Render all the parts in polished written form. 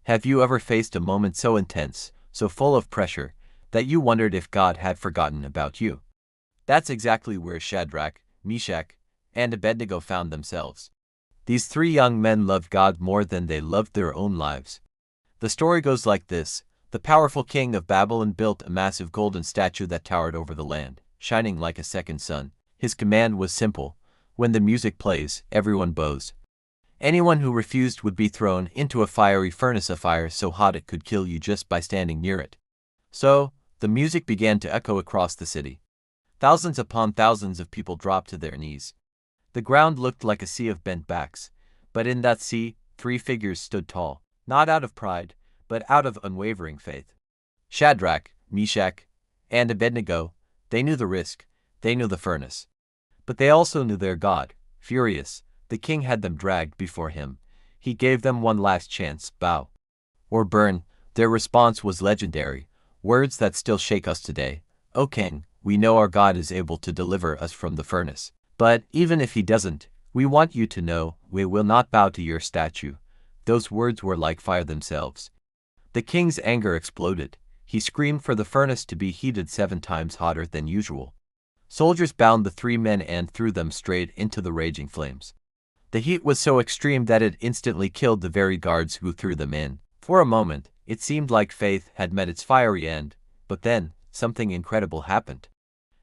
Have you ever faced a moment so intense, so full of pressure, that you wondered if God had forgotten about you? That's exactly where Shadrach, Meshach, and Abednego found themselves. These three young men loved God more than they loved their own lives. The story goes like this. The powerful king of Babylon built a massive golden statue that towered over the land, shining like a second sun. His command was simple. When the music plays, everyone bows. Anyone who refused would be thrown into a fiery furnace, of fire so hot it could kill you just by standing near it. So, the music began to echo across the city. Thousands upon thousands of people dropped to their knees. The ground looked like a sea of bent backs, but in that sea, three figures stood tall, not out of pride, but out of unwavering faith. Shadrach, Meshach, and Abednego, they knew the risk, they knew the furnace. But they also knew their God. Furious, the king had them dragged before him. He gave them one last chance: bow or burn. Their response was legendary, words that still shake us today. "O king, we know our God is able to deliver us from the furnace. But even if he doesn't, we want you to know we will not bow to your statue." Those words were like fire themselves. The king's anger exploded. He screamed for the furnace to be heated 7 times hotter than usual. Soldiers bound the 3 men and threw them straight into the raging flames. The heat was so extreme that it instantly killed the very guards who threw them in. For a moment, it seemed like faith had met its fiery end, but then, something incredible happened.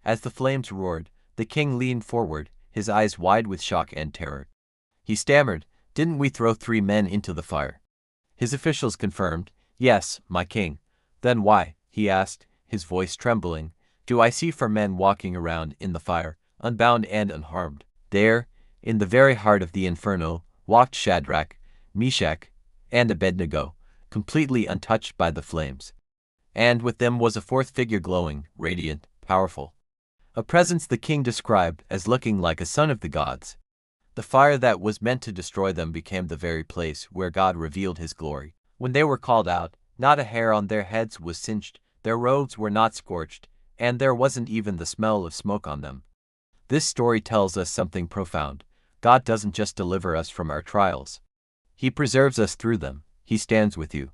As the flames roared, the king leaned forward, his eyes wide with shock and terror. He stammered, "Didn't we throw 3 men into the fire?" His officials confirmed, "Yes, my king." "Then why," he asked, his voice trembling, "do I see 4 men walking around in the fire, unbound and unharmed?" There, in the very heart of the inferno, walked Shadrach, Meshach, and Abednego, completely untouched by the flames. And with them was a 4th figure, glowing, radiant, powerful. A presence the king described as looking like a son of the gods. The fire that was meant to destroy them became the very place where God revealed his glory. When they were called out, not a hair on their heads was singed, their robes were not scorched, and there wasn't even the smell of smoke on them. This story tells us something profound. God doesn't just deliver us from our trials. He preserves us through them. He stands with you.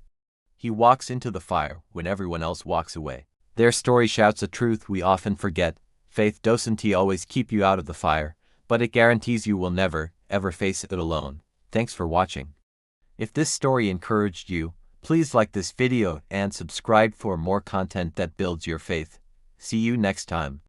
He walks into the fire when everyone else walks away. Their story shouts a truth we often forget. Faith doesn't always keep you out of the fire, but it guarantees you will never, ever face it alone. Thanks for watching. If this story encouraged you, please like this video and subscribe for more content that builds your faith. See you next time.